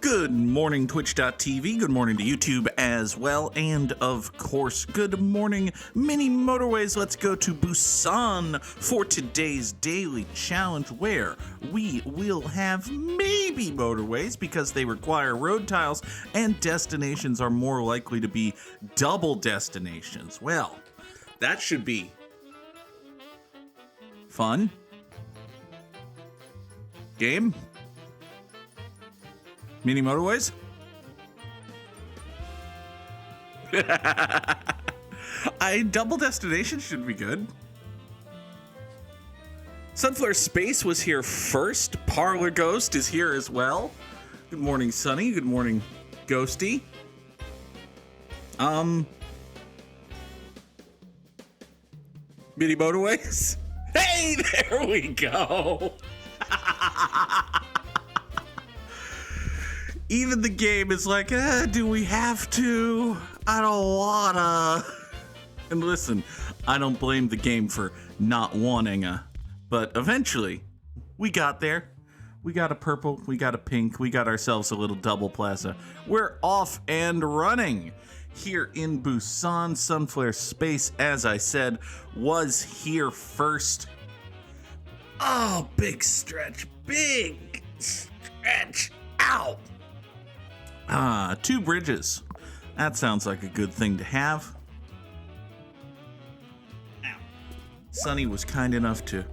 Good morning, Twitch.tv. Good morning to YouTube as well. And of course, good morning, Mini Motorways. Let's go to Busan for today's daily challenge where we will have maybe motorways because they require road tiles and destinations are more likely to be double destinations. Well, that should be fun. Game? Mini Motorways? Double destination should be good. Sunflower Space was here first. Parlor Ghost is here as well. Good morning, Sunny. Good morning, Ghosty. Mini Motorways? Hey, there we go. Even the game is like, do we have to? I don't wanna. And listen, I don't blame the game for not wanting but eventually, we got there. We got a purple, we got a pink, we got ourselves a little double plaza. We're off and running. Here in Busan, Sunflower Space, as I said, was here first. Oh, big stretch, ow. 2 bridges. That sounds like a good thing to have. Ow. Sunny was kind enough to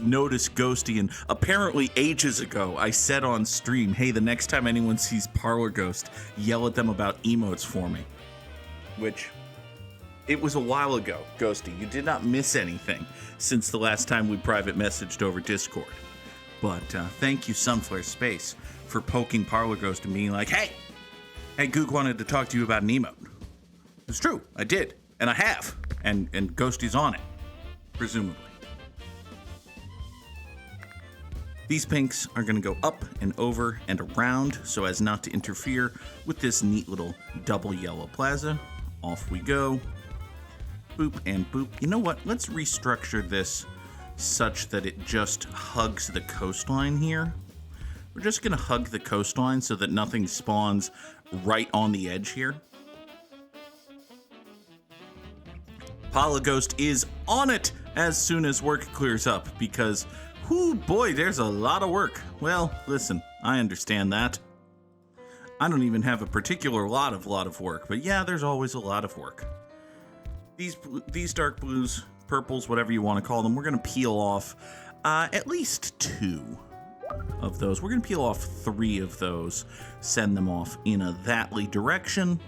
notice Ghosty, and apparently ages ago I said on stream, hey, the next time anyone sees Parlor Ghost, yell at them about emotes for me. Which, it was a while ago, Ghosty. You did not miss anything since the last time we private messaged over Discord. But thank you, Sunflower Space, for poking Parlor Ghost and being like, hey, Goog wanted to talk to you about an emote. It's true, I did, and I have, and Ghosty's on it, presumably. These pinks are gonna go up and over and around so as not to interfere with this neat little double yellow plaza. Off we go. Boop and boop. You know what? Let's restructure this such that it just hugs the coastline here. We're just gonna hug the coastline so that nothing spawns right on the edge here. Parlor Ghost is on it as soon as work clears up because, whoo boy, there's a lot of work. Well, listen, I understand that. I don't even have a particular lot of work, but yeah, there's always a lot of work. These dark blues, purples, whatever you want to call them, we're going to peel off at least 2 of those. We're going to peel off 3 of those, send them off in a thatly direction.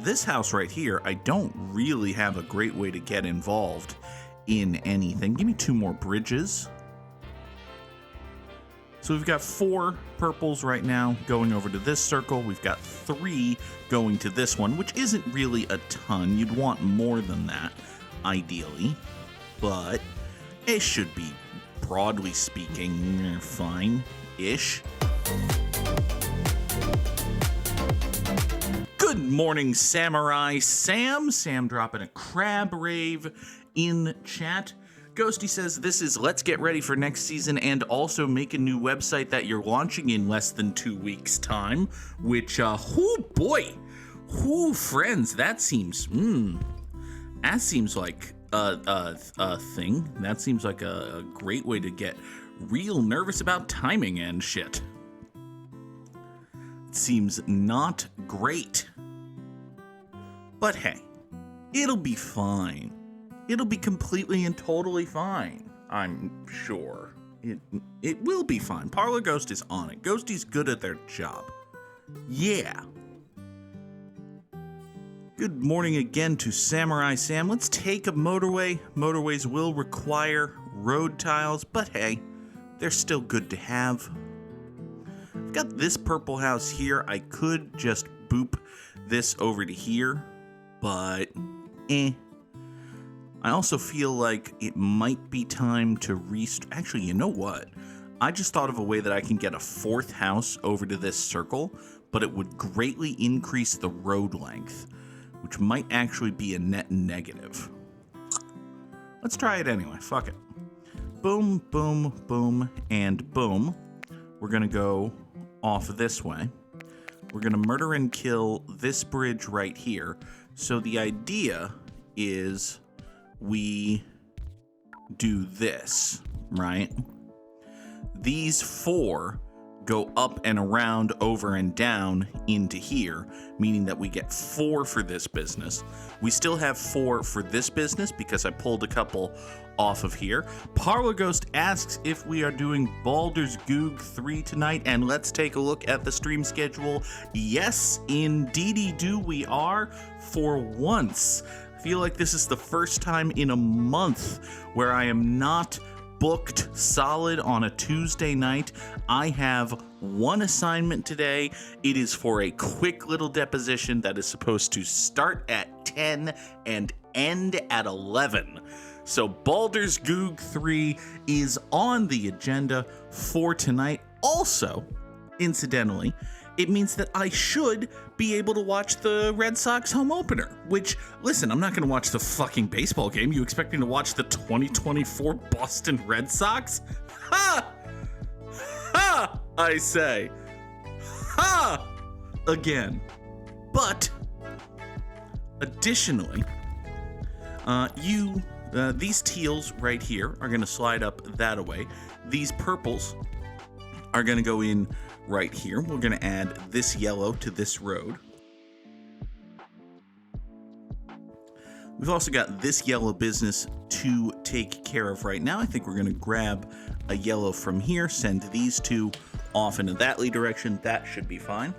This house right here, I don't really have a great way to get involved in anything. Give me 2 more bridges. So we've got 4 purples right now going over to this circle. We've got 3 going to this one, which isn't really a ton. You'd want more than that, ideally. But it should be, broadly speaking, fine-ish. Good morning, Samurai Sam. Sam dropping a crab rave in chat. Ghosty says this is let's get ready for next season and also make a new website that you're launching in less than 2 weeks time, which friends, that seems like a thing. That seems like a great way to get real nervous about timing and shit. It seems not great. But hey, it'll be fine. It'll be completely and totally fine, I'm sure. It will be fine. Parlor Ghost is on it. Ghosty's good at their job. Yeah. Good morning again to Samurai Sam. Let's take a motorway. Motorways will require road tiles, but hey, they're still good to have. I've got this purple house here. I could just boop this over to here, but I also feel like it might be time to actually, you know what? I just thought of a way that I can get a 4th house over to this circle, but it would greatly increase the road length, which might actually be a net negative. Let's try it anyway. Fuck it. Boom, boom, boom, and boom. we're going to go off this way. We're going to murder and kill this bridge right here. So the idea is we do this, right? These 4 go up and around, over and down into here, meaning that we get 4 for this business. We still have 4 for this business because I pulled a couple off of here. Parlor Ghost asks if we are doing Baldur's Goog 3 tonight, and let's take a look at the stream schedule. Yes, indeedy do we are, for once. I feel like this is the first time in a month where I am not booked solid on a Tuesday night. I have one assignment today. It is for a quick little deposition that is supposed to start at 10 and end at 11. So Baldur's Goog 3 is on the agenda for tonight. Also, incidentally, it means that I should be able to watch the Red Sox home opener, which, listen, I'm not going to watch the fucking baseball game. You expect me to watch the 2024 Boston Red Sox? Ha! Ha! I say. Ha! Again. But, additionally, these teals right here are going to slide up that away. These purples are going to go in right here. We're going to add this yellow to this road. We've also got this yellow business to take care of right now. I think we're going to grab a yellow from here, send these 2 off into that direction. That should be fine.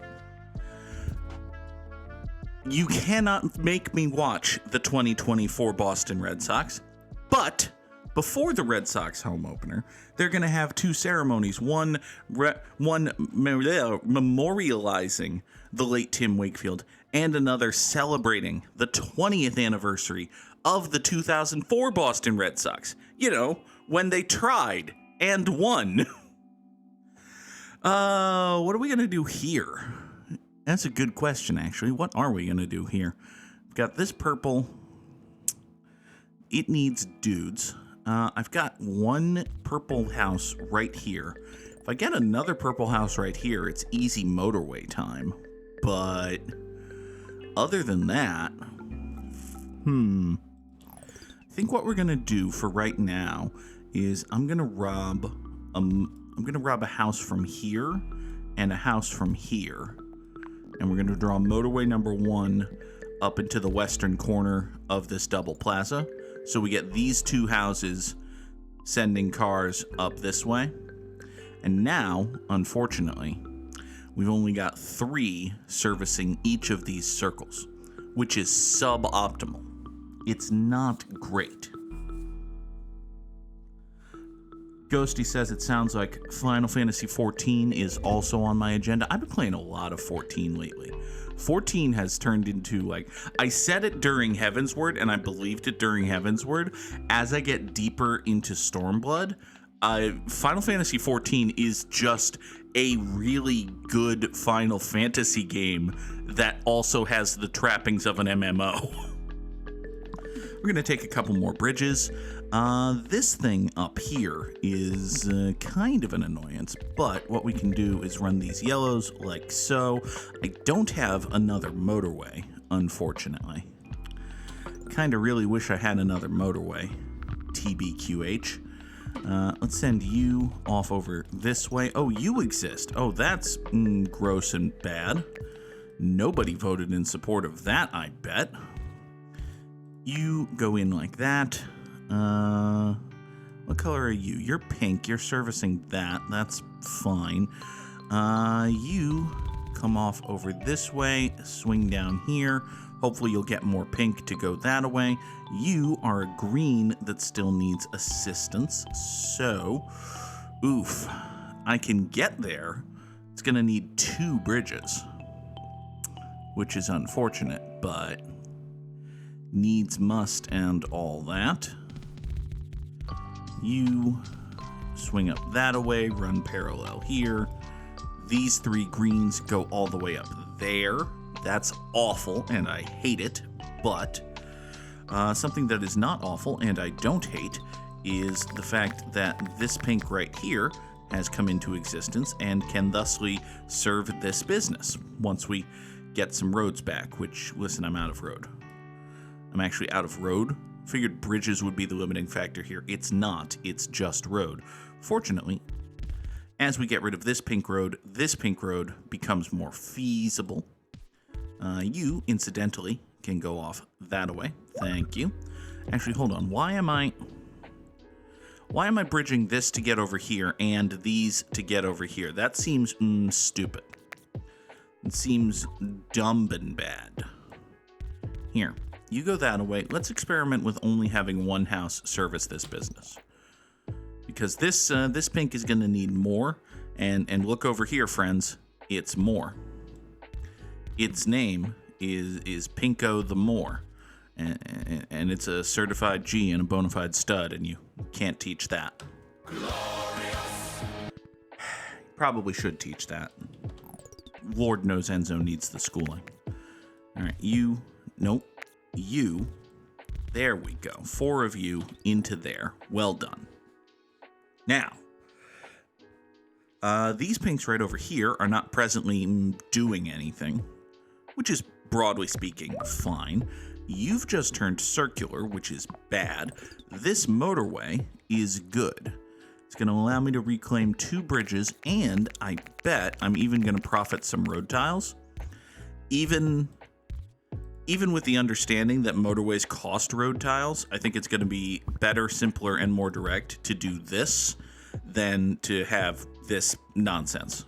You cannot make me watch the 2024 Boston Red Sox, but before the Red Sox home opener, they're going to have 2 ceremonies, one memorializing the late Tim Wakefield and another celebrating the 20th anniversary of the 2004 Boston Red Sox. You know, when they tried and won. What are we going to do here? That's a good question, actually. What are we going to do here? We've got this purple. It needs dudes. I've got one purple house right here. If I get another purple house right here, it's easy motorway time. But other than that, I think what we're gonna do for right now is I'm gonna rob a house from here and a house from here, and we're gonna draw motorway number 1 up into the western corner of this double plaza. So we get these 2 houses sending cars up this way. And now, unfortunately, we've only got 3 servicing each of these circles, which is suboptimal. It's not great. Ghosty says it sounds like Final Fantasy XIV is also on my agenda. I've been playing a lot of 14 lately. 14 has turned into, like, I said it during Heavensward, and I believed it during Heavensward. As I get deeper into Stormblood, Final Fantasy XIV is just a really good Final Fantasy game that also has the trappings of an MMO. We're going to take a couple more bridges. This thing up here is kind of an annoyance, but what we can do is run these yellows like so. I don't have another motorway, unfortunately. Kind of really wish I had another motorway. TBQH. Let's send you off over this way. Oh, you exist. Oh, that's gross and bad. Nobody voted in support of that, I bet. You go in like that. What color are you? You're pink. You're servicing that. That's fine. You come off over this way, swing down here. Hopefully you'll get more pink to go that way. You are a green that still needs assistance. So, oof, I can get there. It's gonna need 2 bridges, which is unfortunate, but needs must and all that. You swing up that away, run parallel here. These 3 greens go all the way up there. That's awful, and I hate it. But something that is not awful, and I don't hate, is the fact that this pink right here has come into existence and can thusly serve this business once we get some roads back, which, listen, I'm out of road. I'm actually out of road. Figured bridges would be the limiting factor here. It's not. It's just road. Fortunately, as we get rid of this pink road becomes more feasible. You, incidentally, can go off that way. Thank you. Actually, hold on. Why am I bridging this to get over here and these to get over here? That seems stupid. It seems dumb and bad. Here, you go that way. Let's experiment with only having one house service this business. Because this pink is going to need more. And look over here, friends. It's more. Its name is Pinko the More. And it's a certified G and a bona fide stud, and you can't teach that. Glorious. Probably should teach that. Lord knows Enzo needs the schooling. All right, you. Nope. You. There we go. 4 of you into there. Well done. Now, these pinks right over here are not presently doing anything, which is, broadly speaking, fine. You've just turned circular, which is bad. This motorway is good. It's going to allow me to reclaim 2 bridges, and I bet I'm even going to profit some road tiles. Even with the understanding that motorways cost road tiles, I think it's going to be better, simpler, and more direct to do this than to have this nonsense.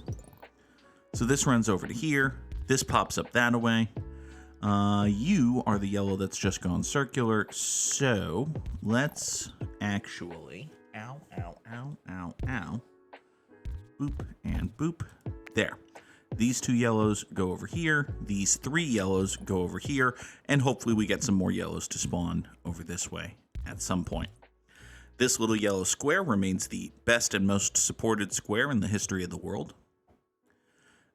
So this runs over to here. This pops up that way. You are the yellow that's just gone circular, so let's actually, ow, boop and boop, there. These 2 yellows go over here, these 3 yellows go over here, and hopefully we get some more yellows to spawn over this way at some point. This little yellow square remains the best and most supported square in the history of the world.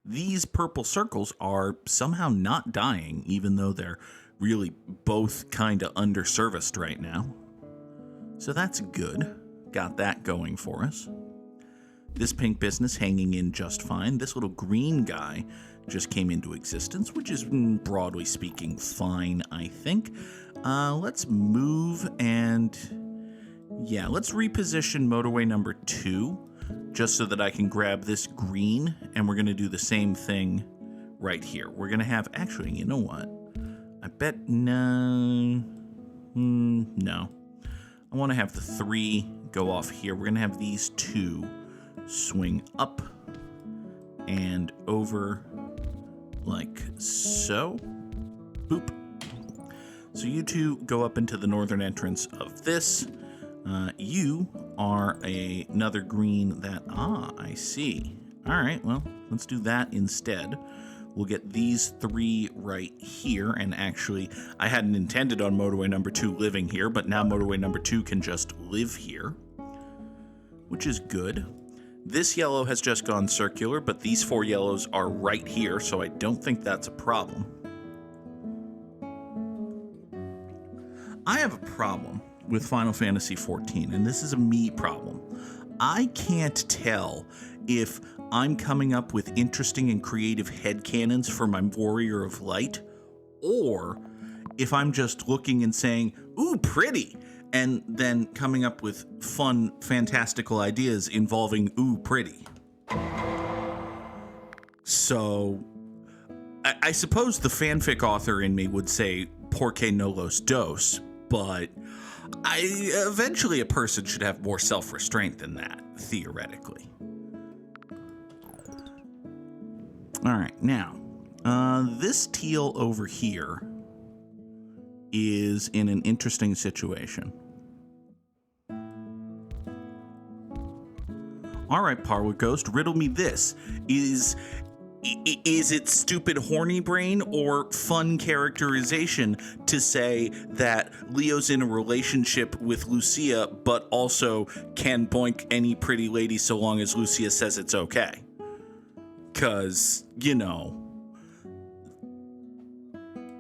These purple circles are somehow not dying, even though they're really both kind of underserviced right now. So that's good. Got that going for us. This pink business hanging in just fine. This little green guy just came into existence, which is, broadly speaking, fine, I think. Let's move and... yeah, let's reposition motorway number 2. Just so that I can grab this green, and we're going to do the same thing right here. We're going to have, actually, you know what? I bet, no. I want to have the 3 go off here. We're going to have these 2 swing up and over like so. Boop. So you 2 go up into the northern entrance of this. You are another green that, I see. All right, well, let's do that instead. We'll get these 3 right here, and actually, I hadn't intended on motorway number 2 living here, but now motorway number 2 can just live here, which is good. This yellow has just gone circular, but these 4 yellows are right here, so I don't think that's a problem. I have a problem with Final Fantasy XIV, and this is a me problem. I can't tell if I'm coming up with interesting and creative headcanons for my Warrior of Light, or if I'm just looking and saying, ooh, pretty, and then coming up with fun, fantastical ideas involving ooh, pretty. So, I suppose the fanfic author in me would say, porque no los dos, but eventually a person should have more self-restraint than that, theoretically. All right, now, this teal over here is in an interesting situation. All right, Parwood Ghost, riddle me this. Is it stupid horny brain or fun characterization to say that Leo's in a relationship with Lucia, but also can boink any pretty lady so long as Lucia says it's okay? Because, you know,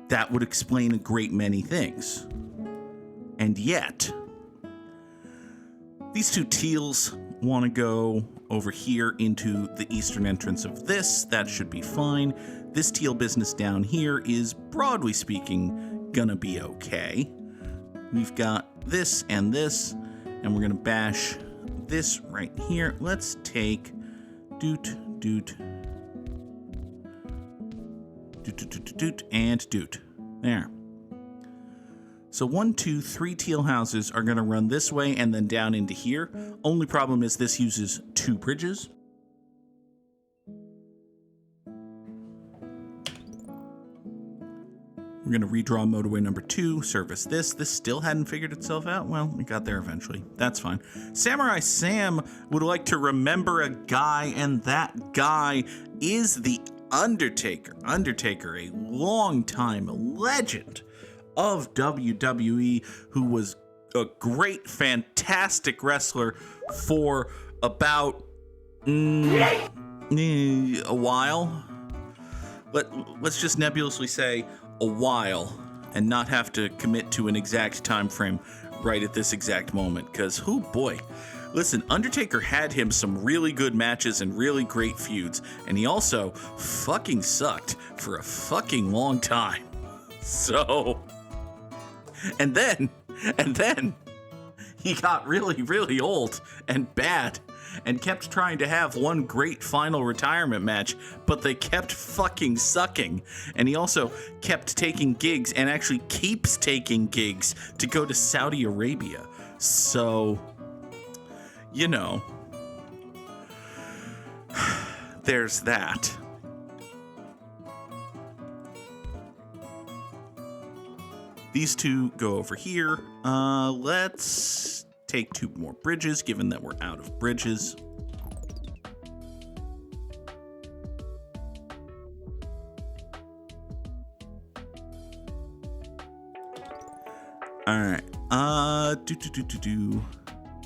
that would explain a great many things. And yet, these 2 teals want to go over here into the eastern entrance of this. That should be fine. This teal business down here is, broadly speaking, gonna be okay. We've got this, and we're gonna bash this right here. Let's take doot, and doot. There. So 1, 2, 3 teal houses are going to run this way and then down into here. Only problem is this uses 2 bridges. We're going to redraw motorway number 2, service this. This still hadn't figured itself out. Well, it got there eventually. That's fine. Samurai Sam would like to remember a guy, and that guy is the Undertaker. Undertaker, a long-time legend of WWE, who was a great, fantastic wrestler for about a while. Let's just nebulously say a while and not have to commit to an exact time frame right at this exact moment, because, oh boy. Listen, Undertaker had him some really good matches and really great feuds, and he also fucking sucked for a fucking long time. So, and then he got really, really old and bad and kept trying to have one great final retirement match, but they kept fucking sucking. And he also kept taking gigs, and actually keeps taking gigs, to go to Saudi Arabia. So, you know, there's that. These two go over here. Let's take 2 more bridges, given that we're out of bridges. All right.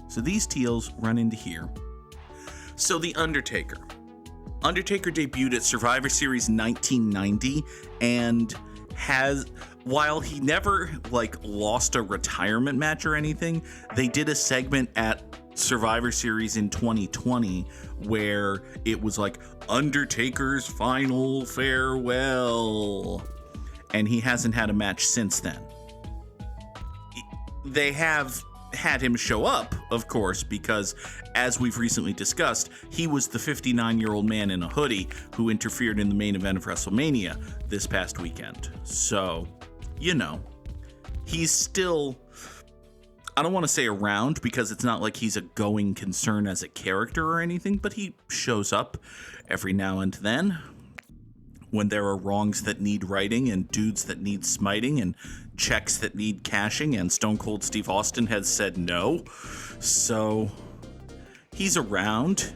So these teals run into here. So the Undertaker. Undertaker debuted at Survivor Series 1990 and has, while he never lost a retirement match or anything, they did a segment at Survivor Series in 2020 where it was like Undertaker's final farewell, and he hasn't had a match since then. They have had him show up, of course, because, as we've recently discussed, he was the 59-year-old man in a hoodie who interfered in the main event of WrestleMania this past weekend. So, you know, he's still, I don't want to say around, because it's not like he's a going concern as a character or anything, but he shows up every now and then when there are wrongs that need righting and dudes that need smiting and checks that need cashing, and Stone Cold Steve Austin has said no. So he's around.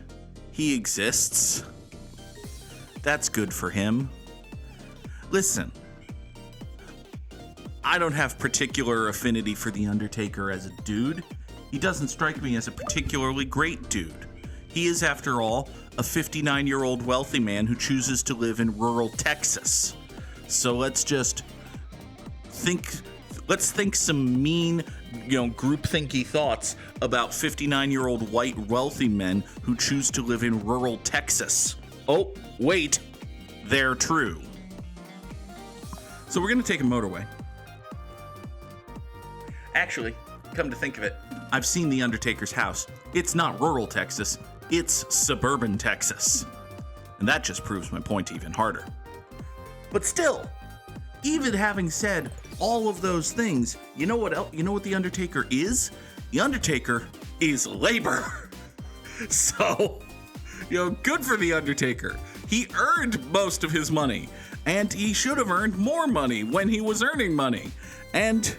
He exists. That's good for him. Listen, I don't have particular affinity for The Undertaker as a dude. He doesn't strike me as a particularly great dude. He is, after all, a 59-year-old wealthy man who chooses to live in rural Texas. So let's think some mean, group-thinky thoughts about 59-year-old white wealthy men who choose to live in rural Texas. Oh, wait, they're true. So we're going to take a motorway. Actually, come to think of it, I've seen The Undertaker's house. It's not rural Texas, it's suburban Texas. And that just proves my point even harder. But still, even having said all of those things, you know what else? You know what The Undertaker is? The Undertaker is labor. So, good for The Undertaker. He earned most of his money, and he should have earned more money when he was earning money. And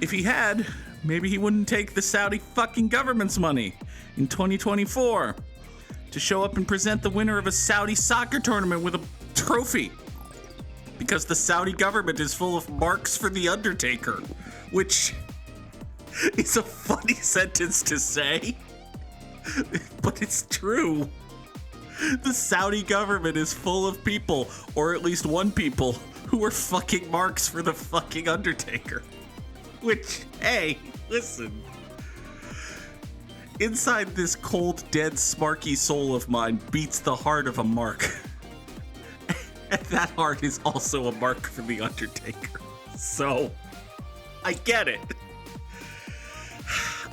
if he had, maybe he wouldn't take the Saudi fucking government's money in 2024 to show up and present the winner of a Saudi soccer tournament with a trophy. Because the Saudi government is full of marks for The Undertaker, which is a funny sentence to say, but it's true. The Saudi government is full of people, or at least one people, who are fucking marks for the fucking Undertaker. Which, hey, listen, Inside this cold, dead, smarky soul of mine beats the heart of a mark. And that heart is also a mark for the Undertaker. So, I get it.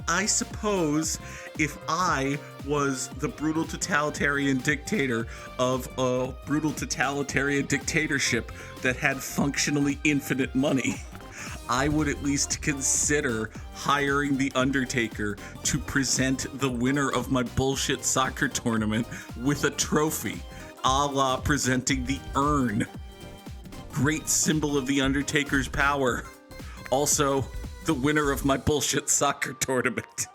I suppose if I was the brutal totalitarian dictator of a brutal totalitarian dictatorship that had functionally infinite money, I would at least consider hiring the Undertaker to present the winner of my bullshit soccer tournament with a trophy, a la presenting the urn. Great symbol of the Undertaker's power. Also, the winner of my bullshit soccer tournament.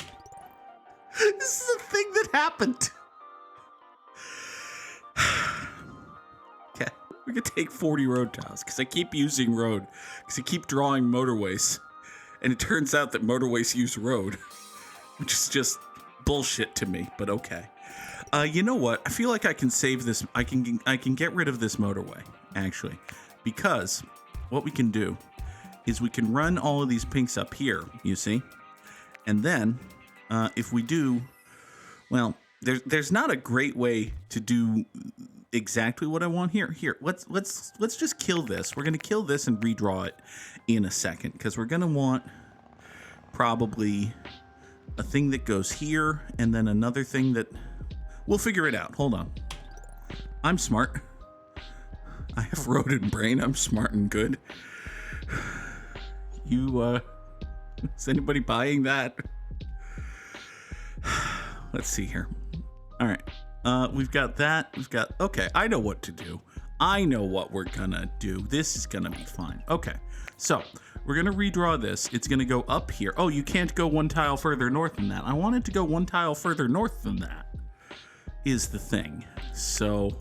This is a thing that happened. Okay, we're gonna take 40 road tiles, because I keep using road, because I keep drawing motorways. And it turns out that motorways use road, which is just bullshit to me, but okay. You know what? I feel like I can save this. I can get rid of this motorway, actually, because what we can do is we can run all of these pinks up here, you see? And then, if we do, well, there's not a great way to do exactly what I want here. Here, let's just kill this. We're gonna kill this and redraw it in a second, because we're gonna want probably a thing that goes here, and then another thing that, we'll figure it out. Hold on. I'm smart. I have rodent brain. I'm smart and good. You, is anybody buying that? Let's see here. All right. We've got that. Okay, I know what to do. I know what we're gonna do. This is gonna be fine. Okay, so we're gonna redraw this. It's gonna go up here. Oh, you can't go one tile further north than that. I wanted to go one tile further north than that, is the thing. So,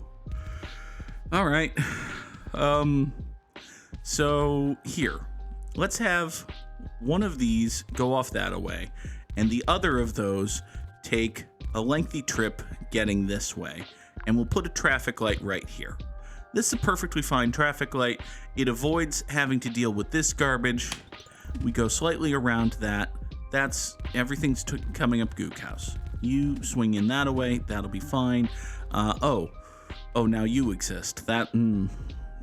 all right. So here, let's have one of these go off that away, and the other of those take a lengthy trip getting this way, and we'll put a traffic light right here. This is a perfectly fine traffic light. It avoids having to deal with this garbage. We go slightly around that. That's everything's coming up Goog House. You swing in that away. That'll be fine. Oh, now you exist. That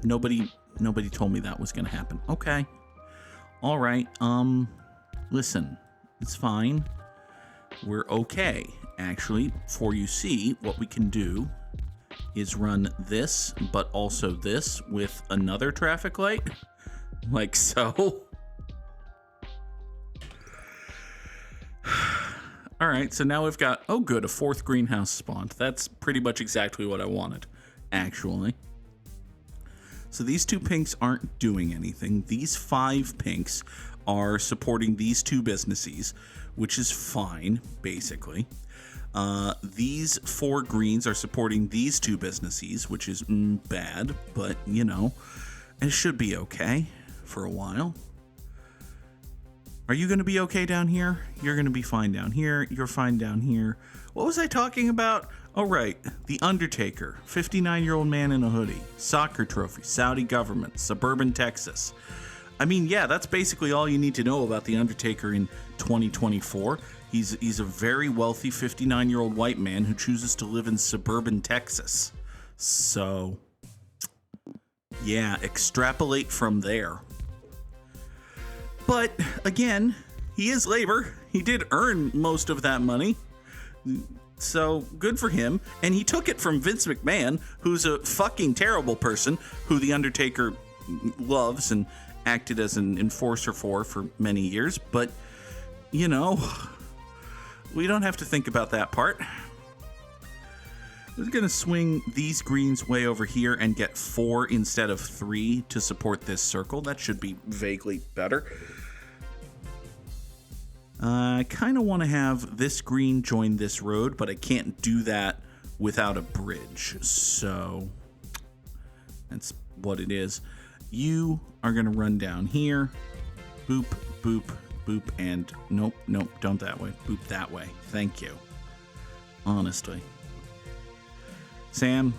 nobody told me that was gonna happen. Okay. All right. Listen, it's fine. We're okay. Actually, for you see, what we can do is run this, but also this with another traffic light, like so. All right, so now we've got, oh good, a fourth greenhouse spawned. That's pretty much exactly what I wanted, actually. So these two pinks aren't doing anything. These 5 pinks are supporting these 2 businesses, which is fine, basically. These 4 greens are supporting these 2 businesses, which is bad, but, you know, it should be okay for a while. Are you going to be okay down here? You're going to be fine down here. You're fine down here. What was I talking about? Oh, right. The Undertaker, 59-year-old man in a hoodie, soccer trophy, Saudi government, suburban Texas. I mean, yeah, that's basically all you need to know about the Undertaker in 2024. He's a very wealthy 59-year-old white man who chooses to live in suburban Texas. So, yeah, extrapolate from there. But, again, he is labor. He did earn most of that money. So, good for him. And he took it from Vince McMahon, who's a fucking terrible person, who the Undertaker loves and acted as an enforcer for many years. But, you know, we don't have to think about that part. We're going to swing these greens way over here and get 4 instead of 3 to support this circle. That should be vaguely better. I kind of want to have this green join this road, but I can't do that without a bridge. So that's what it is. You are going to run down here. Boop, boop, boop, and nope, don't that way. Boop that way. Thank you. Honestly. Sam,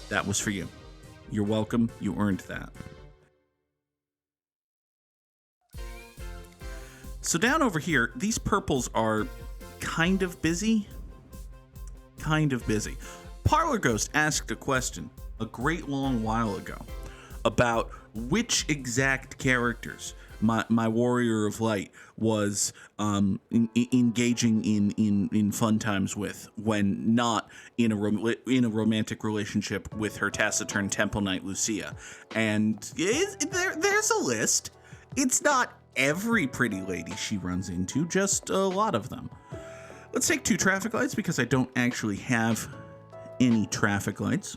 that was for you. You're welcome. You earned that. So down over here, these purples are kind of busy. Kind of busy. Parlor Ghost asked a question a great long while ago about which exact characters my Warrior of Light was engaging in fun times with when not in a romantic relationship with her taciturn Temple Knight Lucia. And there's a list. It's not every pretty lady she runs into, just a lot of them. Let's take 2 traffic lights because I don't actually have any traffic lights.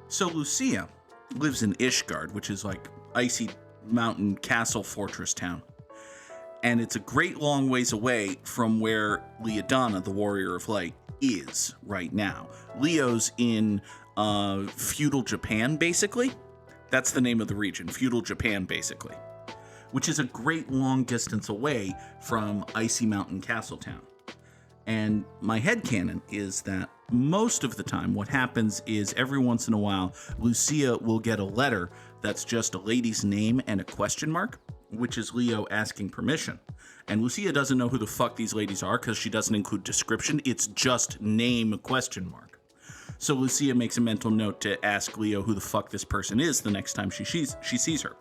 So Lucia lives in Ishgard, which is like icy mountain castle fortress town. And it's a great long ways away from where Leodana, the Warrior of Light, is right now. Leo's in feudal Japan, basically. That's the name of the region, feudal Japan, basically. Which is a great long distance away from icy mountain castle town. And my headcanon is that most of the time what happens is every once in a while, Lucia will get a letter that's just a lady's name and a question mark, which is Leo asking permission. And Lucia doesn't know who the fuck these ladies are because she doesn't include description. It's just name question mark. So Lucia makes a mental note to ask Leo who the fuck this person is the next time she sees her.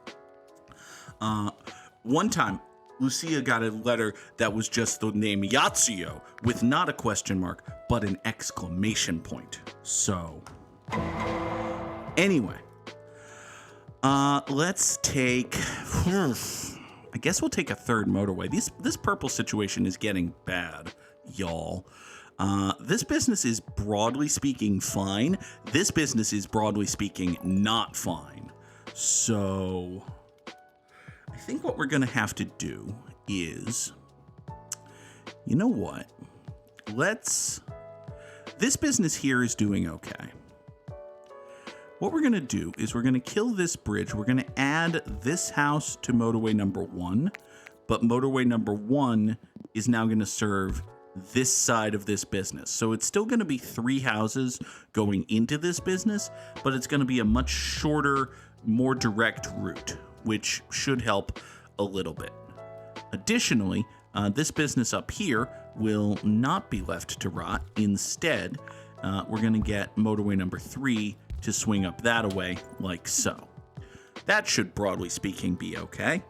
One time, Lucia got a letter that was just the name Yatsuyo with not a question mark, but an exclamation point. So, anyway, let's take, I guess we'll take a third motorway. This purple situation is getting bad, y'all. This business is broadly speaking fine. This business is broadly speaking not fine. So I think what we're going to have to do is, you know what? This business here is doing okay. What we're going to do is we're going to kill this bridge. We're going to add this house to motorway number 1, but motorway number 1 is now going to serve this side of this business. So it's still going to be 3 houses going into this business, but it's going to be a much shorter, more direct route, which should help a little bit. Additionally, this business up here will not be left to rot. Instead, we're going to get motorway number 3 to swing up that away like so. That should, broadly speaking, be okay.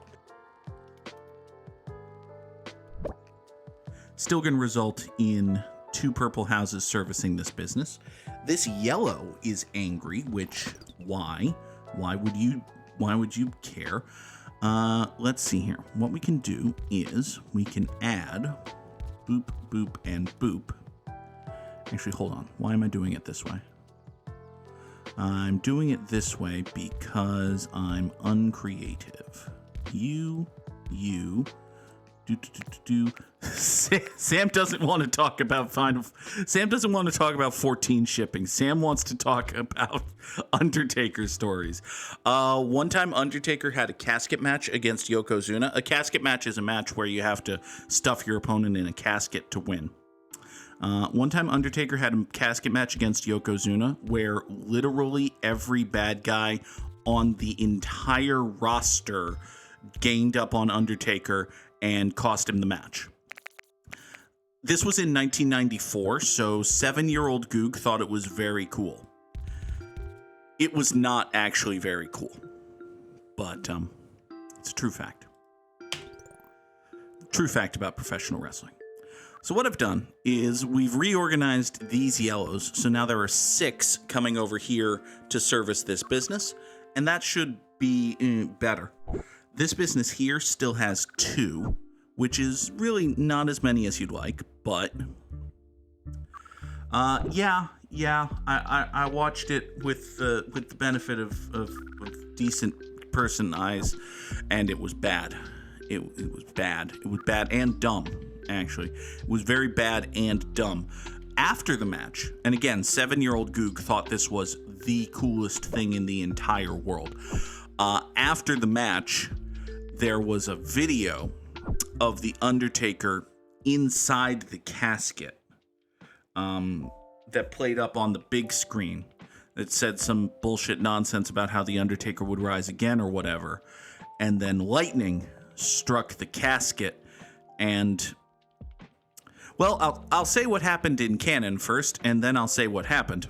Still going to result in 2 purple houses servicing this business. This yellow is angry, which, why? Why would you care? Let's see here. What we can do is we can add boop, boop, and boop. Actually, hold on. Why am I doing it this way? I'm doing it this way because I'm uncreative. You. Sam doesn't want to talk about Sam doesn't want to talk about 14 shipping. Sam wants to talk about Undertaker stories. One time Undertaker had a casket match against Yokozuna. A casket match is a match where you have to stuff your opponent in a casket to win. One time Undertaker had a casket match against Yokozuna where literally every bad guy on the entire roster ganged up on Undertaker and cost him the match. This was in 1994, so 7-year-old Goog thought it was very cool. It was not actually very cool, but it's a true fact. True fact about professional wrestling. So what I've done is we've reorganized these yellows, so now there are 6 coming over here to service this business, and that should be better. This business here still has 2, which is really not as many as you'd like, but I watched it with the benefit of decent person eyes, and it was bad. It was bad. It was bad and dumb, actually. It was very bad and dumb. After the match, and again, 7-year-old Goog thought this was the coolest thing in the entire world. After the match, there was a video of the Undertaker inside the casket that played up on the big screen. It said some bullshit nonsense about how the Undertaker would rise again or whatever. And then lightning struck the casket and... Well, I'll say what happened in canon first, and then I'll say what happened.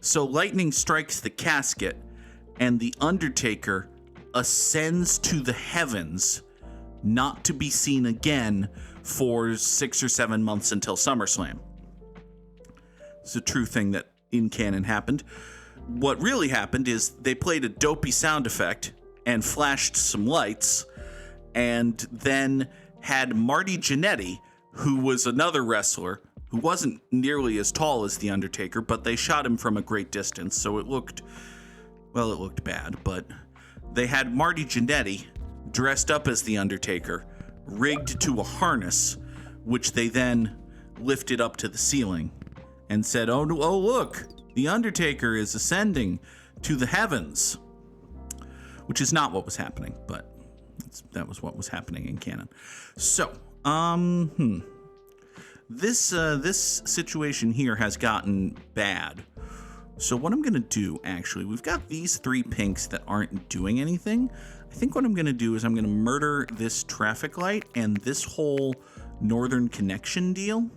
So lightning strikes the casket, and the Undertaker ascends to the heavens, not to be seen again for 6 or 7 months until SummerSlam. It's a true thing that in canon happened. What really happened is they played a dopey sound effect and flashed some lights, and then had Marty Jannetty, who was another wrestler who wasn't nearly as tall as The Undertaker, but they shot him from a great distance, so it looked bad, but they had Marty Jannetty dressed up as The Undertaker, rigged to a harness, which they then lifted up to the ceiling and said, oh look, The Undertaker is ascending to the heavens, which is not what was happening, but that was what was happening in canon. So, this situation here has gotten bad. So what I'm going to do, actually, we've got these 3 pinks that aren't doing anything. I think what I'm going to do is I'm going to murder this traffic light and this whole northern connection deal.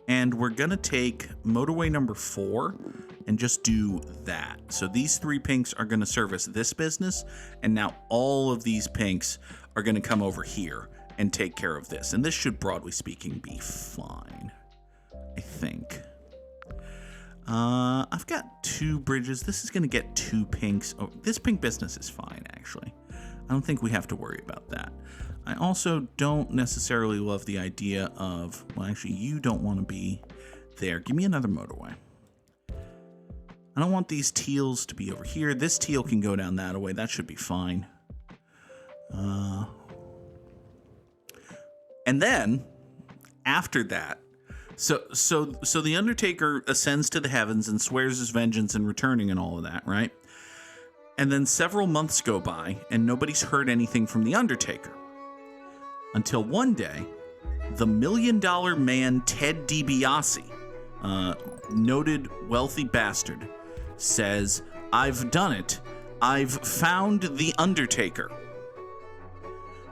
And we're going to take motorway number 4 and just do that. So these 3 pinks are going to service this business. And now all of these pinks are going to come over here and take care of this. And this should, broadly speaking, be fine, I think. I've got 2 bridges. This is going to get 2 pinks. Oh, this pink business is fine, actually. I don't think we have to worry about that. I also don't necessarily love the idea of, well, actually, you don't want to be there. Give me another motorway. I don't want these teals to be over here. This teal can go down that way. That should be fine. And then, after that, so the Undertaker ascends to the heavens and swears his vengeance and returning and all of that, right? And then several months go by, and nobody's heard anything from the Undertaker. Until one day, the $1 Million Man Ted DiBiase, noted wealthy bastard, says, I've done it. I've found the Undertaker.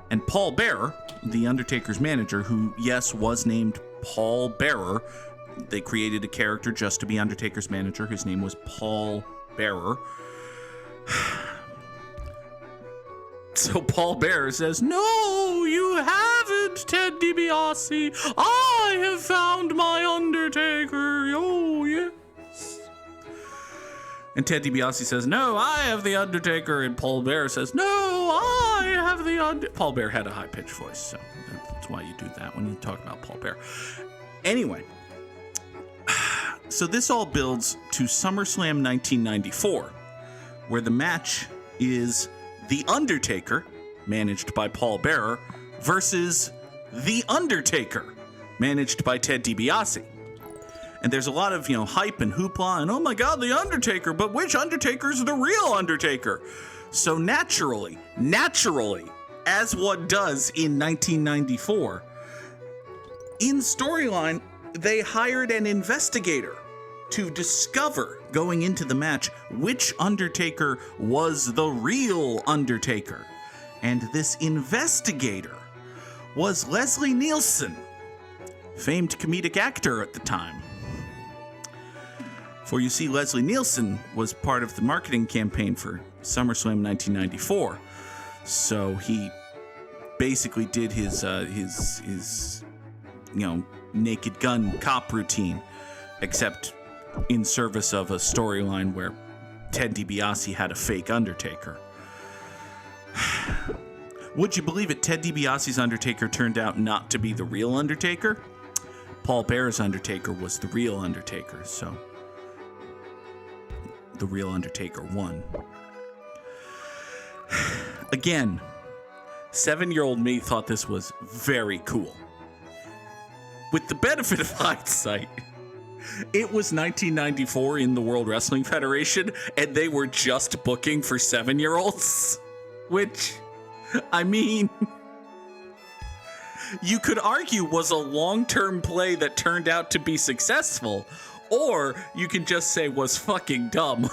And Paul Bearer, the Undertaker's manager, who, yes, was named Paul Bearer. They created a character just to be Undertaker's manager. His name was Paul Bearer. So Paul Bearer says, no, you haven't, Ted DiBiase. I have found my Undertaker. Oh, yes. And Ted DiBiase says, no, I have the Undertaker. And Paul Bearer says, no, I have the Undertaker. Paul Bearer had a high-pitched voice, so that's why you do that when you talk about Paul Bearer. Anyway, so this all builds to SummerSlam 1994, where the match is The Undertaker, managed by Paul Bearer, versus The Undertaker, managed by Ted DiBiase. And there's a lot of, hype and hoopla and, oh my God, The Undertaker, but which Undertaker's the real Undertaker? So naturally, as one does in 1994, in storyline, they hired an investigator to discover, going into the match, which Undertaker was the real Undertaker. And this investigator was Leslie Nielsen, famed comedic actor at the time. For you see, Leslie Nielsen was part of the marketing campaign for SummerSlam 1994. So he basically did his Naked Gun cop routine, except in service of a storyline where Ted DiBiase had a fake Undertaker. Would you believe it? Ted DiBiase's Undertaker turned out not to be the real Undertaker. Paul Bearer's Undertaker was the real Undertaker, so the real Undertaker won. Again, 7-year-old me thought this was very cool. With the benefit of hindsight, it was 1994 in the World Wrestling Federation, and they were just booking for 7-year-olds. Which, I mean, you could argue was a long-term play that turned out to be successful, Or you can just say was fucking dumb.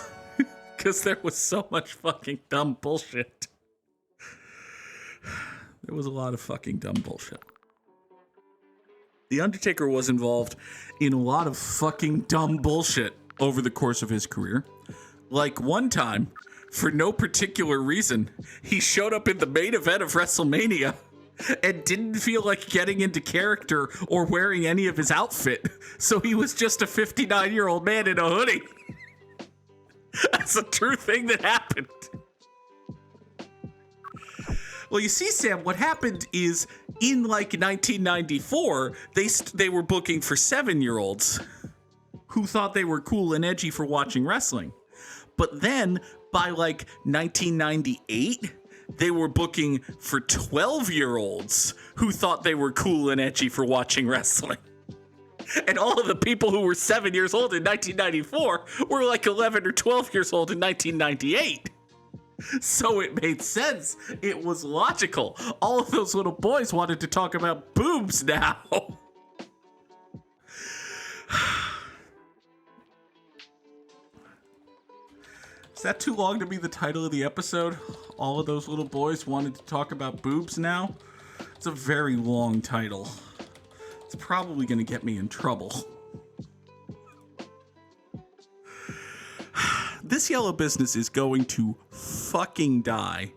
Because there was so much fucking dumb bullshit. There was a lot of fucking dumb bullshit. The Undertaker was involved in a lot of fucking dumb bullshit over the course of his career. Like one time, for no particular reason, he showed up in the main event of WrestleMania and didn't feel like getting into character or wearing any of his outfit. So he was just a 59-year-old man in a hoodie. That's a true thing that happened. Well, you see, Sam, what happened is in like 1994, they were booking for 7-year-olds who thought they were cool and edgy for watching wrestling. But then by like 1998, they were booking for 12-year-olds who thought they were cool and edgy for watching wrestling. And all of the people who were 7 years old in 1994 were like 11 or 12 years old in 1998. So it made sense. It was logical. All of those little boys wanted to talk about boobs now. Is that too long to be the title of the episode? All of those little boys wanted to talk about boobs now? It's a very long title. It's probably going to get me in trouble. This yellow business is going to fucking die.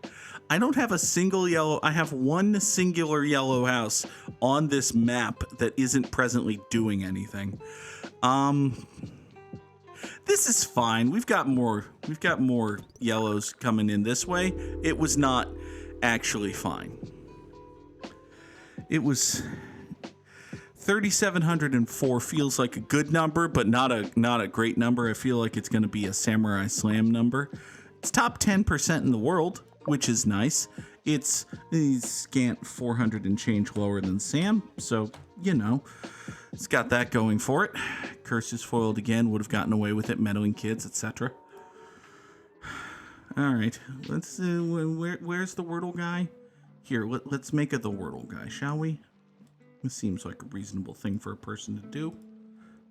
I don't have a single yellow. I have one singular yellow house on this map that isn't presently doing anything. This is fine. We've got more yellows coming in this way. It was not actually fine. It was 3,704 feels like a good number, but not a great number. I feel like it's going to be a Samurai Slam number. It's top 10% in the world, which is nice. It's scant 400 and change lower than Sam, so, you know, it's got that going for it. Curse is foiled again, would have gotten away with it, meddling kids, etc. All right, let's, where's the Wordle guy? Here, let's make it the Wordle guy, shall we? This seems like a reasonable thing for a person to do.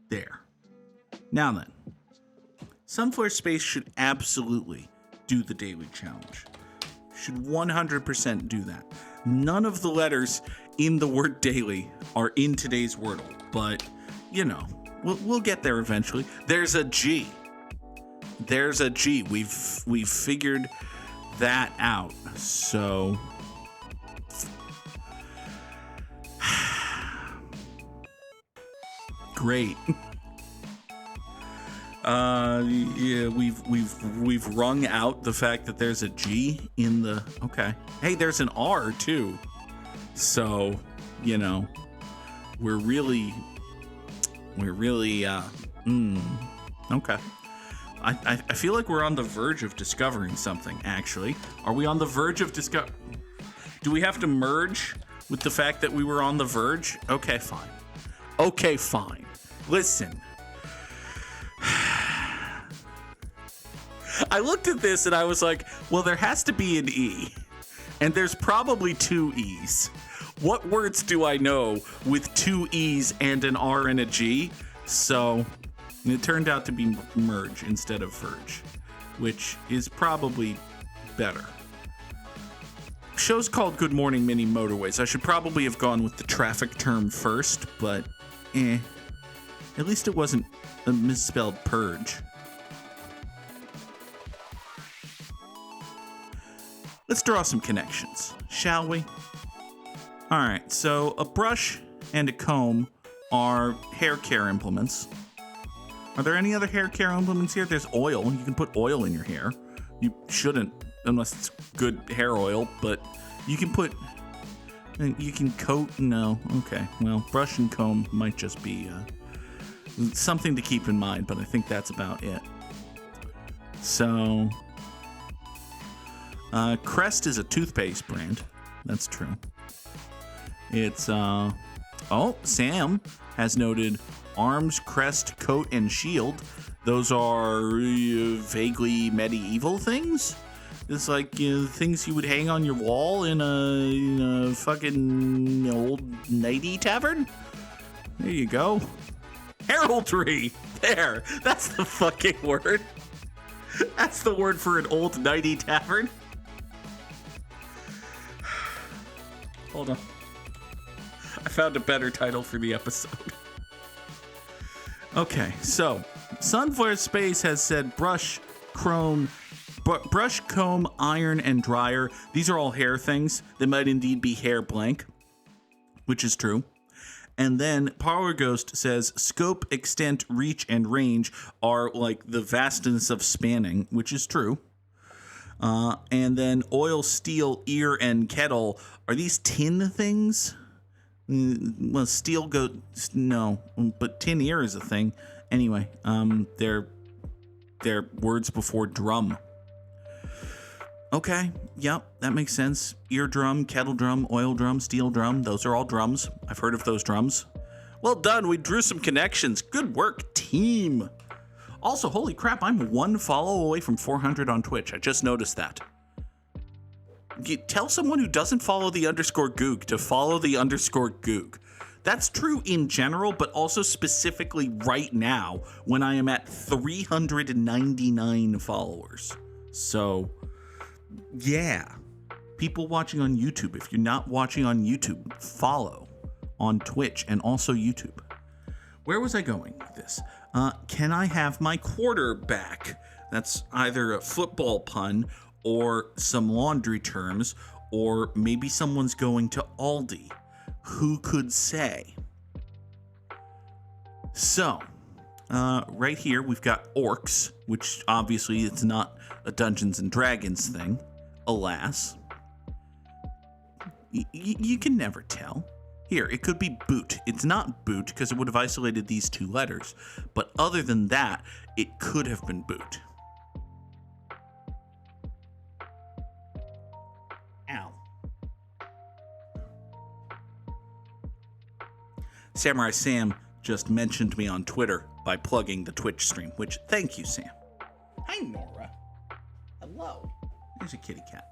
There. Now then, Sunflare Space should absolutely do the daily challenge. Should 100% do that. None of the letters in the word daily are in today's Wordle, but, you know, we'll get there eventually. There's a G. There's a G. We've figured that out. So great. Yeah, we've wrung out the fact that there's a G in the, okay. Hey, there's an R too. So, you know, we're really, okay. I feel like we're on the verge of discovering something, actually. Are we on the verge of do we have to merge with the fact that we were on the verge? Okay, fine. Okay, fine. Listen. I looked at this and I was like, well, there has to be an E. And there's probably two E's. What words do I know with two E's and an R and a G? So it turned out to be merge instead of verge, which is probably better. Show's called Good Morning Mini Motorways. I should probably have gone with the traffic term first, but at least it wasn't a misspelled purge. Let's draw some connections, shall we? All right, so a brush and a comb are hair care implements. Are there any other hair care implements here? There's oil. You can put oil in your hair. You shouldn't, unless it's good hair oil, but you can coat, no, okay. Well, brush and comb might just be something to keep in mind, but I think that's about it. So, Crest is a toothpaste brand. That's true. It's, Sam has noted Arms, Crest, Coat, and Shield. Those are vaguely medieval things. It's like things you would hang on your wall in a fucking old Knighty Tavern. There you go. Heraldry. There. That's the fucking word. That's the word for an old Knighty tavern. Hold on. I found a better title for the episode. Okay, so Sunflare Space has said brush, comb, iron, and dryer. These are all hair things. They might indeed be hair blank, which is true. And then Power Ghost says scope, extent, reach, and range are like the vastness of spanning, which is true. And then oil, steel, ear, and kettle. Are these tin things? Well, steel no, but tin ear is a thing. Anyway, they're words before drum. Okay, yep, that makes sense. Eardrum, kettle drum, oil drum, steel drum, those are all drums. I've heard of those drums. Well done, we drew some connections. Good work, team. Also, holy crap, I'm 1 follow away from 400 on Twitch. I just noticed that. Tell someone who doesn't follow the _Goog to follow the _Goog. That's true in general, but also specifically right now when I am at 399 followers. So, yeah. People watching on YouTube, if you're not watching on YouTube, follow on Twitch and also YouTube. Where was I going with this? Can I have my quarter back? That's either a football pun or some laundry terms, or maybe someone's going to Aldi. Who could say? So, right here we've got orcs, which obviously it's not a Dungeons and Dragons thing, alas. You can never tell. Here, it could be boot. It's not boot because it would have isolated these 2 letters, but other than that, it could have been boot. Ow. Samurai Sam just mentioned me on Twitter by plugging the Twitch stream, which, thank you, Sam. Hi, Nora. Hello. There's a kitty cat.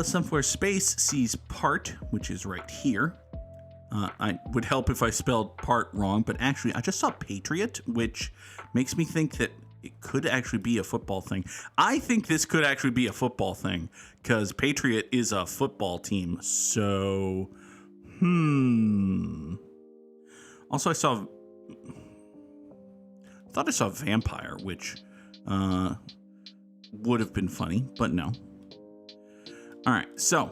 Sunflare Space sees part, which is right here. I would help if I spelled part wrong, but actually I just saw Patriot, which makes me think that it could actually be a football thing. I think this could actually be a football thing, because Patriot is a football team, so... Also, I thought I saw Vampire, which would have been funny, but no. All right, so,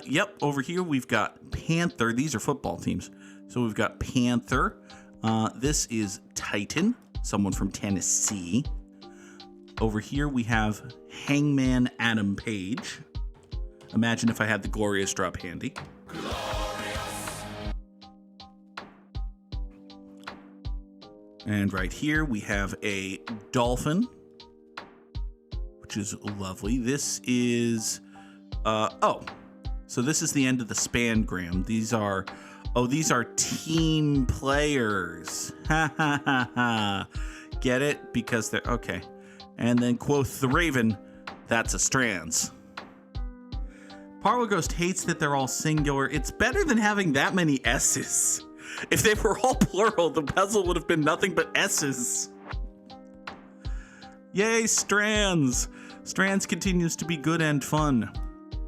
yep, over here we've got Panther. These are football teams. So we've got Panther. This is Titan, someone from Tennessee. Over here we have Hangman Adam Page. Imagine if I had the Glorious drop handy. And right here we have a dolphin, which is lovely. This is, so this is the end of the spangram. These are team players. Ha ha ha ha. Get it? Because they're, okay. And then Quoth the Raven, that's a strands. Parlo Ghost hates that they're all singular. It's better than having that many S's. If they were all plural, the puzzle would have been nothing but S's. Yay, Strands! Strands continues to be good and fun.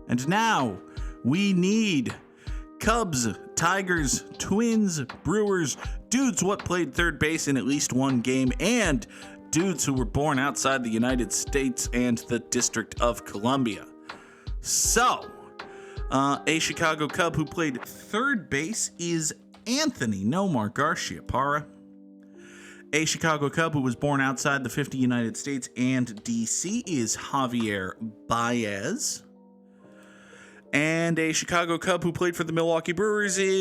And now, we need Cubs, Tigers, Twins, Brewers, dudes what played third base in at least one game, and dudes who were born outside the United States and the District of Columbia. So, a Chicago Cub who played third base is Anthony Nomar Garcia Parra. A Chicago Cub who was born outside the 50 United States and DC is Javier Baez. And a Chicago Cub who played for the Milwaukee Brewers is...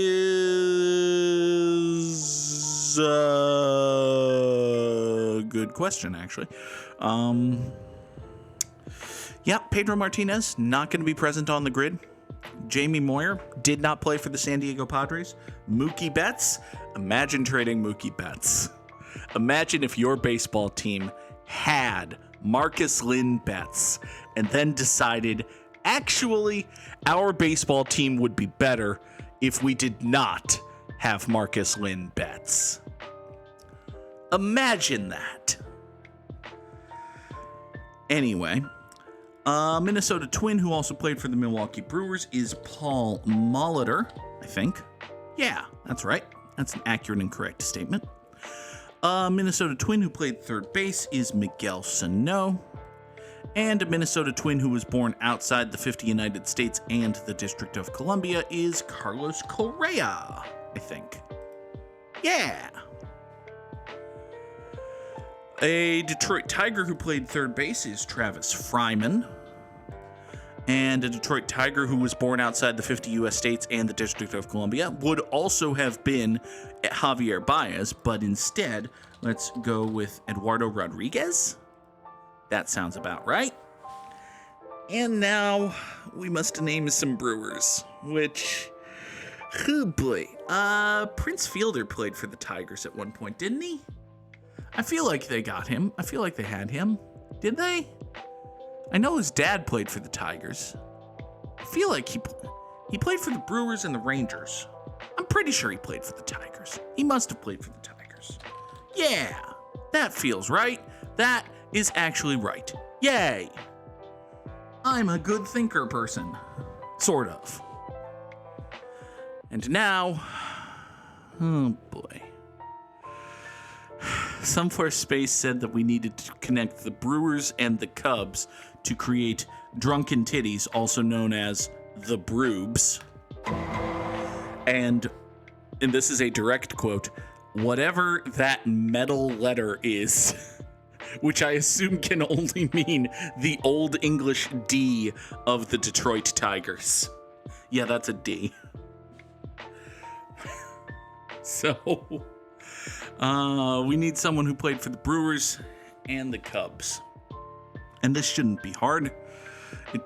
good question, actually. Pedro Martinez, not going to be present on the grid. Jamie Moyer did not play for the San Diego Padres. Mookie Betts, imagine trading Mookie Betts. Imagine if your baseball team had Marcus Lynn Betts and then decided, actually, our baseball team would be better if we did not have Marcus Lynn Betts. Imagine that. Anyway, Minnesota Twin who also played for the Milwaukee Brewers is Paul Molitor, I think. Yeah, that's right. That's an accurate and correct statement. Minnesota Twin who played third base is Miguel Sano. And a Minnesota Twin who was born outside the 50 United States and the District of Columbia is Carlos Correa, I think. Yeah. A Detroit Tiger who played third base is Travis Fryman. And a Detroit Tiger who was born outside the 50 U.S. states and the District of Columbia would also have been Javier Baez, but instead, let's go with Eduardo Rodriguez. That sounds about right. And now we must name some Brewers, which, oh boy, Prince Fielder played for the Tigers at one point, didn't he? I feel like they got him. I feel like they had him. Did they? I know his dad played for the Tigers. I feel like he played for the Brewers and the Rangers. I'm pretty sure he played for the Tigers. He must have played for the Tigers. Yeah, that feels right. That is actually right. Yay! I'm a good thinker person. Sort of. And now, oh boy. Some for Space said that we needed to connect the Brewers and the Cubs to create Drunken Titties, also known as the Broobs. And this is a direct quote, whatever that metal letter is, which I assume can only mean the Old English D of the Detroit Tigers. Yeah, that's a D. So, we need someone who played for the Brewers and the Cubs. And this shouldn't be hard.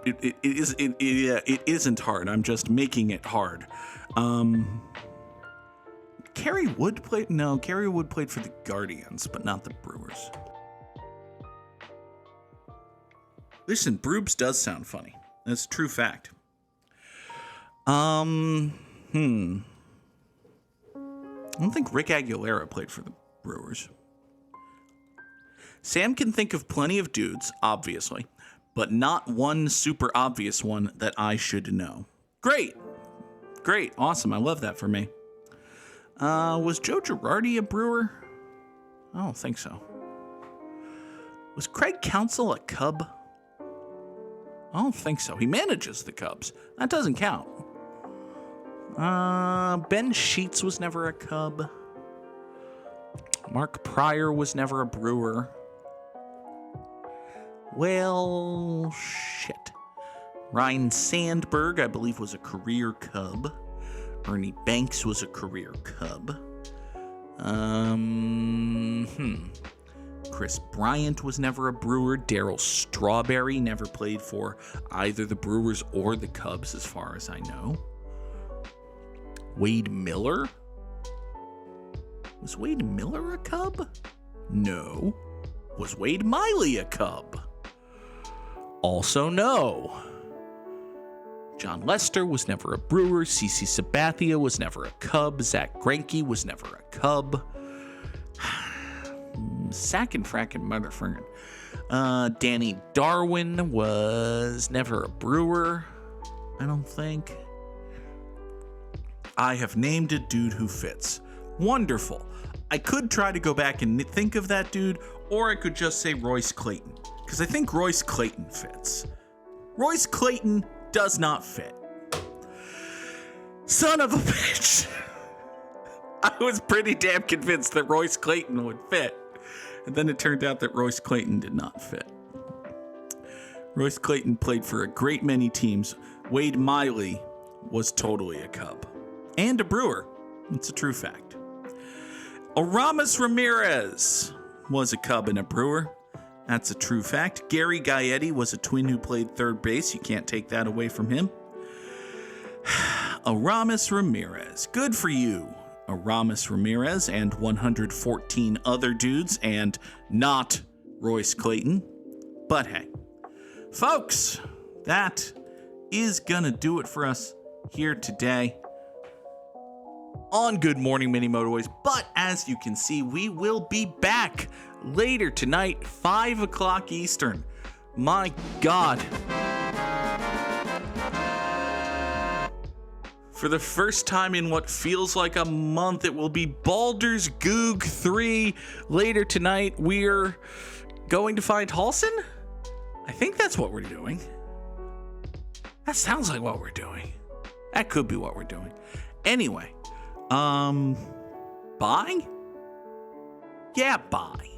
It isn't hard. I'm just making it hard. Kerry Wood played for the Guardians, but not the Brewers. Listen, Broobs does sound funny. That's a true fact. I don't think Rick Aguilera played for the Brewers. Sam can think of plenty of dudes, obviously, but not one super obvious one that I should know. Great. Awesome. I love that for me. Was Joe Girardi a Brewer? I don't think so. Was Craig Counsell a Cub? I don't think so. He manages the Cubs. That doesn't count. Ben Sheets was never a Cub. Mark Pryor was never a Brewer. Well, shit. Ryan Sandberg, I believe, was a career Cub. Ernie Banks was a career Cub. Chris Bryant was never a Brewer. Darryl Strawberry never played for either the Brewers or the Cubs, as far as I know. Wade Miller? Was Wade Miller a Cub? No. Was Wade Miley a Cub? Also no. John Lester was never a Brewer. CeCe Sabathia was never a Cub. Zach Greinke was never a Cub. Sackin' frackin' motherfucking. Danny Darwin was never a Brewer, I don't think. I have named a dude who fits. Wonderful. I could try to go back and think of that dude, or I could just say Royce Clayton, because I think Royce Clayton fits. Royce Clayton does not fit. Son of a bitch. I was pretty damn convinced that Royce Clayton would fit. And then it turned out that Royce Clayton did not fit. Royce Clayton played for a great many teams. Wade Miley was totally a Cub. And a Brewer. It's a true fact. Aramis Ramirez was a Cub and a Brewer. That's a true fact. Gary Gaetti was a Twin who played third base. You can't take that away from him. Aramis Ramirez. Good for you, Aramis Ramirez, and 114 other dudes, and not Royce Clayton. But hey, folks, that is gonna do it for us here today on Good Morning Mini Motorways. But as you can see, we will be back later tonight, 5 o'clock Eastern. My God. For the first time in what feels like a month, it will be Baldur's Goog 3. Later tonight, we're going to find Halsin? I think that's what we're doing. That sounds like what we're doing. That could be what we're doing. Anyway, bye? Yeah, bye.